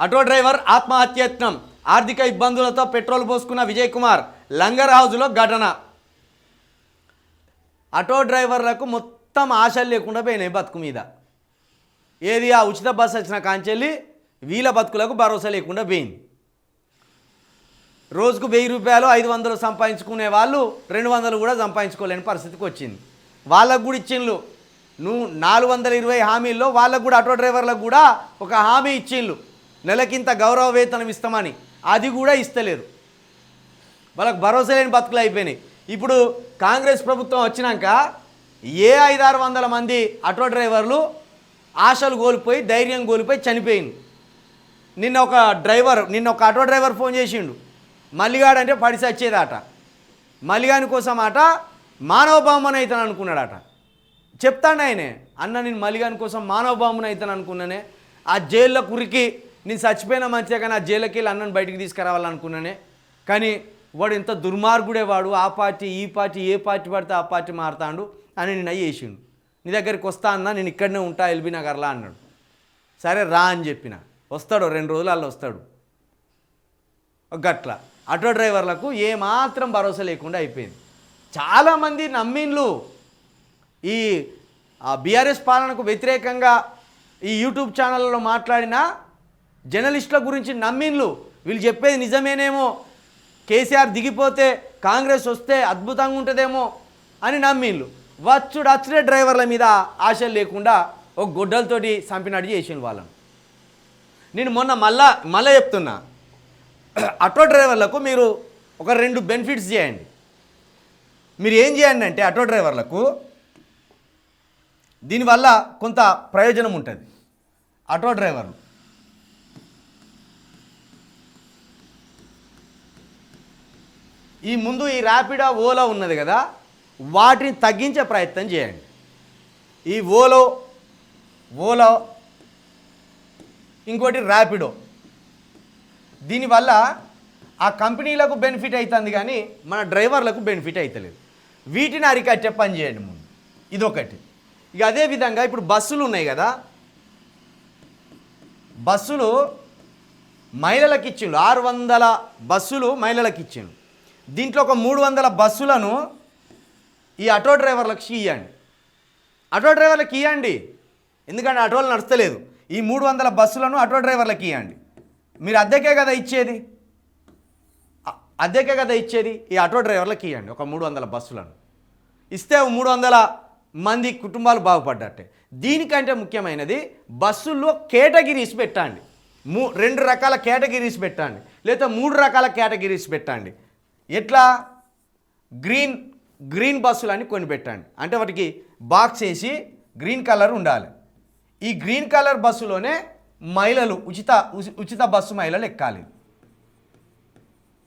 Auto driver ఆత్మహత్యయత్నం, ఆర్థిక ఇబ్బందులతో petrol పోసుకున్న విజయ్ కుమార్, లంగర్ హౌస్లో ఘటన. ఆటో డ్రైవర్లకు మొత్తం ఆశలు లేకుండా పోయినాయి బతుకు మీద. ఏది ఆ ఉచిత బస్సు వచ్చిన కాంచెల్లి వీళ్ళ బతుకులకు భరోసా లేకుండా పోయింది. రోజుకు 1000 రూపాయలు 500 సంపాదించుకునే వాళ్ళు 200 కూడా సంపాదించుకోలేని పరిస్థితికి వచ్చింది. వాళ్ళకు కూడా ఇచ్చిండ్రు. 420 హామీల్లో వాళ్ళకు కూడా ఆటో డ్రైవర్లకు కూడా ఒక హామీ ఇచ్చిండ్రు, నెలకింత గౌరవ వేతనం ఇస్తామని. అది కూడా ఇస్తలేరు. వాళ్ళకు భరోసా లేని బతుకులు అయిపోయినాయి. ఇప్పుడు కాంగ్రెస్ ప్రభుత్వం వచ్చినాక 500-600 మంది ఆటో డ్రైవర్లు ఆశలు కోల్పోయి ధైర్యం కోల్పోయి చనిపోయింది. నిన్న ఒక ఆటో డ్రైవర్ ఫోన్ చేసిండు. మల్లిగాడు అంటే పడిసి వచ్చేదట. మల్లిగాని కోసం అట మానవ బాంబుని అవుతాను అనుకున్నాడట. చెప్తాను ఆయనే, అన్న నేను మల్లిగాని కోసం మానవ బాంబుని అవుతాను అనుకున్నానే. ఆ జైల్లో కురికి నేను చచ్చిపోయినా మంచిగా, కానీ ఆ జైలుకి వెళ్ళి అన్నను బయటికి తీసుకురావాలనుకున్నానే. కానీ వాడు ఎంత దుర్మార్గుడే వాడు, ఆ పార్టీ ఈ పార్టీ ఏ పార్టీ పడితే ఆ పార్టీ మారుతాడు అని నేను అయ్యేసిండు. నీ దగ్గరికి వస్తా అన్నా, నేను ఇక్కడనే ఉంటా ఎల్బీ నగర్లా అన్నాడు. సరే రా అని చెప్పిన. వస్తాడు 2 రోజులు అలా వస్తాడు. గట్ల ఆటో డ్రైవర్లకు ఏమాత్రం భరోసా లేకుండా అయిపోయింది. చాలామంది నమ్మిన్లు ఈ బీఆర్ఎస్ పాలనకు వ్యతిరేకంగా ఈ యూట్యూబ్ ఛానళ్ళలో మాట్లాడిన జర్నలిస్టుల గురించి నమ్మిన్లు. వీళ్ళు చెప్పేది నిజమేనేమో, కేసీఆర్ దిగిపోతే కాంగ్రెస్ వస్తే అద్భుతంగా ఉంటుందేమో అని నమ్మిన్లు. వచ్చుడే డ్రైవర్ల మీద ఆశలు లేకుండా ఒక గొడ్డలతోటి చంపినట్టు చేసిండు వాళ్ళను. నేను మొన్న మళ్ళా చెప్తున్నా, ఆటో డ్రైవర్లకు మీరు ఒక 2 బెనిఫిట్స్ చేయండి. మీరు ఏం చేయండి అంటే ఆటో డ్రైవర్లకు దీనివల్ల కొంత ప్రయోజనం ఉంటుంది. ఆటో డ్రైవర్లు ఈ ముందు ఈ ర్యాపిడో ఓలా ఉన్నది కదా, వాటిని తగ్గించే ప్రయత్నం చేయండి. ఈ ఓలో ఇంకోటి ర్యాపిడో, దీనివల్ల ఆ కంపెనీలకు బెనిఫిట్ అవుతుంది కానీ మన డ్రైవర్లకు బెనిఫిట్ అవుతలేదు. వీటిని అరికట్టే పని చేయండి ముందు, ఇదొకటి. ఇక అదేవిధంగా ఇప్పుడు బస్సులు ఉన్నాయి కదా, బస్సులు మహిళలకు ఇచ్చిండు. 600 బస్సులు మహిళలకు ఇచ్చిండు. దీంట్లో ఒక 300 బస్సులను ఈ ఆటో డ్రైవర్లకు ఇవ్వండి. ఆటో డ్రైవర్లకు ఇవ్వండి, ఎందుకంటే ఆటోలు నడుస్తలేదు. ఈ 300 బస్సులను ఆటో డ్రైవర్లకు ఇవ్వండి. మీరు అద్దెకే కదా ఇచ్చేది, ఈ ఆటో డ్రైవర్లకు ఇవ్వండి. ఒక 300 బస్సులను ఇస్తే 300 మంది కుటుంబాలు బాగుపడ్డట్టే. దీనికంటే ముఖ్యమైనది బస్సుల్లో కేటగిరీస్ పెట్టండి. 2 రకాల కేటగిరీస్ పెట్టండి, లేదా 3 రకాల కేటగిరీస్ పెట్టండి. ఎట్లా? గ్రీన్ బస్సులు అని కొన్ని పెట్టండి. అంటే వాటికి బాక్స్ వేసి గ్రీన్ కలర్ ఉండాలి. ఈ గ్రీన్ కలర్ బస్సులోనే మహిళలు ఉచిత బస్సు మహిళలు ఎక్కాలి.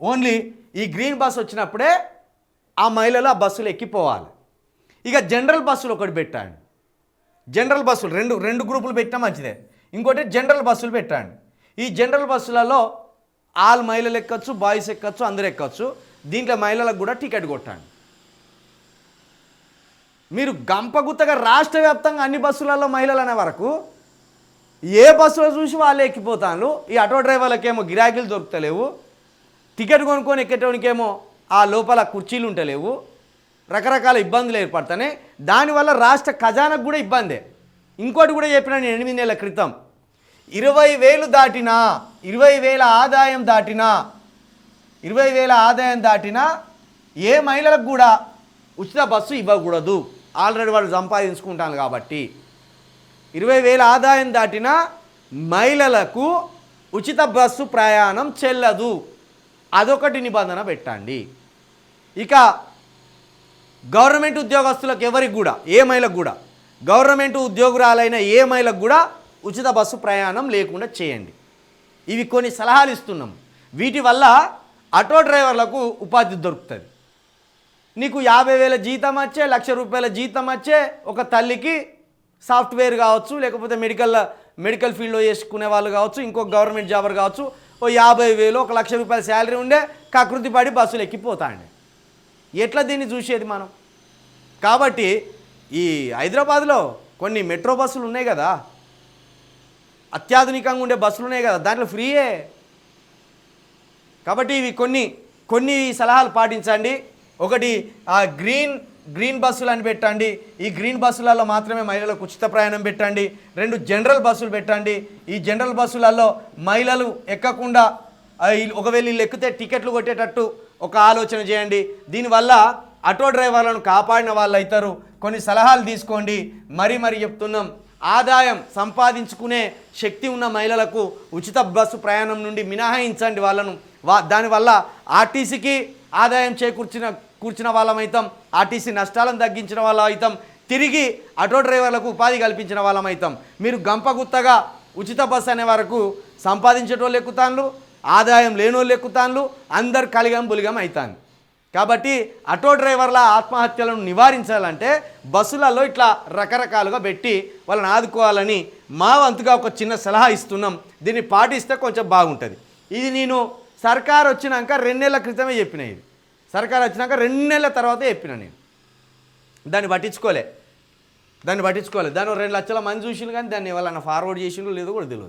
ఓన్లీ ఈ గ్రీన్ బస్సు వచ్చినప్పుడే ఆ మహిళలు ఆ బస్సులు ఎక్కిపోవాలి. ఇక జనరల్ బస్సులు ఒకటి పెట్టండి. జనరల్ బస్సులు రెండు గ్రూపులు పెట్టినా మంచిదే. ఇంకోటి జనరల్ బస్సులు పెట్టండి. ఈ జనరల్ బస్సులలో ఆల్ మహిళలు ఎక్కచ్చు, బాయ్స్ ఎక్కచ్చు, అందరు ఎక్కచ్చు. దీంట్లో మహిళలకు కూడా టికెట్ కొట్టండి. మీరు గంపగుత్తగా రాష్ట్ర వ్యాప్తంగా అన్ని బస్సులలో మహిళలు అనే వరకు ఏ బస్సులో చూసి వాళ్ళు ఎక్కిపోతాను. ఈ ఆటో డ్రైవర్లకేమో గిరాకీలు దొరుకుతలేవు, టికెట్ కొనుక్కొని ఎక్కేటోనికేమో ఆ లోపల కుర్చీలు ఉంటలేవు, రకరకాల ఇబ్బందులు ఏర్పడతాయి. దానివల్ల రాష్ట్ర ఖజానాకు కూడా ఇబ్బందే. ఇంకోటి కూడా చెప్పిన నేను 8 నెలల క్రితం, 20,000 దాటినా, 20,000 ఆదాయం దాటినా ఏ మహిళలకు కూడా ఉచిత బస్సు ఇవ్వకూడదు. ఆల్రెడీ వాళ్ళు సంపాదించుకుంటాను కాబట్టి 20,000 ఆదాయం దాటిన మహిళలకు ఉచిత బస్సు ప్రయాణం చెల్లదు. అదొకటి నిబంధన పెట్టండి. ఇక గవర్నమెంట్ ఉద్యోగస్తులకు ఎవరికి కూడా, ఏ మహిళకు కూడా, గవర్నమెంట్ ఉద్యోగురాలైన ఏ మహిళకు కూడా ఉచిత బస్సు ప్రయాణం లేకుండా చేయండి. ఇవి కొన్ని సలహాలు ఇస్తున్నాం. వీటి వల్ల ఆటో డ్రైవర్లకు ఉపాధి దొరుకుతుంది. నీకు 50,000 జీతం వచ్చే, 1,00,000 రూపాయల జీతం వచ్చే ఒక తల్లికి సాఫ్ట్వేర్ కావచ్చు, లేకపోతే మెడికల్ ఫీల్డ్లో చేసుకునే వాళ్ళు కావచ్చు, ఇంకొక గవర్నమెంట్ జాబర్ కావచ్చు, ఓ 50,000 1,00,000 రూపాయల శాలరీ ఉండే కకృతి పడి బస్సులు ఎక్కిపోతాండి. ఎట్లా దీన్ని చూసేది మనం? కాబట్టి ఈ హైదరాబాద్లో కొన్ని మెట్రో బస్సులు ఉన్నాయి కదా, అత్యాధునికంగా ఉండే బస్సులు ఉన్నాయి కదా, దాంట్లో ఫ్రీయే. కాబట్టి ఇవి కొన్ని సలహాలు పాటించండి. ఒకటి గ్రీన్ బస్సులు అని పెట్టండి. ఈ గ్రీన్ బస్సులలో మాత్రమే మహిళలకు ఉచిత ప్రయాణం పెట్టండి. 2 జనరల్ బస్సులు పెట్టండి. ఈ జనరల్ బస్సులలో మహిళలు ఎక్కకుండా ఒకవేళ వీళ్ళు ఎక్కితే టికెట్లు కొట్టేటట్టు ఒక ఆలోచన చేయండి. దీనివల్ల ఆటో డ్రైవర్లను కాపాడిన వాళ్ళు అవుతారు. కొన్ని సలహాలు తీసుకోండి. మరీ చెప్తున్నాం, ఆదాయం సంపాదించుకునే శక్తి ఉన్న మహిళలకు ఉచిత బస్సు ప్రయాణం నుండి మినహాయించండి వాళ్ళను. దానివల్ల ఆర్టీసీకి ఆదాయం కూర్చిన వాళ్ళం అవుతాం, ఆర్టీసీ నష్టాలను తగ్గించిన వాళ్ళం అవుతాం, తిరిగి ఆటో డ్రైవర్లకు ఉపాధి కల్పించిన వాళ్ళం అవుతాం. మీరు గంపగుత్తగా ఉచిత బస్సు అనే వరకు సంపాదించేటోళ్ళు ఎక్కుతాన్లు, ఆదాయం లేనోళ్ళు ఎక్కుతాన్లు, అందరు కలిగం బులిగం అవుతాను. కాబట్టి ఆటో డ్రైవర్ల ఆత్మహత్యలను నివారించాలంటే బస్సులలో ఇట్లా రకరకాలుగా పెట్టి వాళ్ళని ఆదుకోవాలని మా వంతుగా ఒక చిన్న సలహా ఇస్తున్నాం. దీన్ని పాటిస్తే కొంచెం బాగుంటుంది. ఇది నేను సర్కారు వచ్చినాక 2 నెలల క్రితమే చెప్పిన. ఇది సర్కారు వచ్చినాక 2 నెలల తర్వాత చెప్పిన. నేను దాన్ని పట్టించుకోలే. దాన్ని 2 లక్షల మంది చూసిండు, కానీ దాన్ని ఎవరన్నా ఫార్వర్డ్ చేసిండు లేదో కూడా తెలియదు.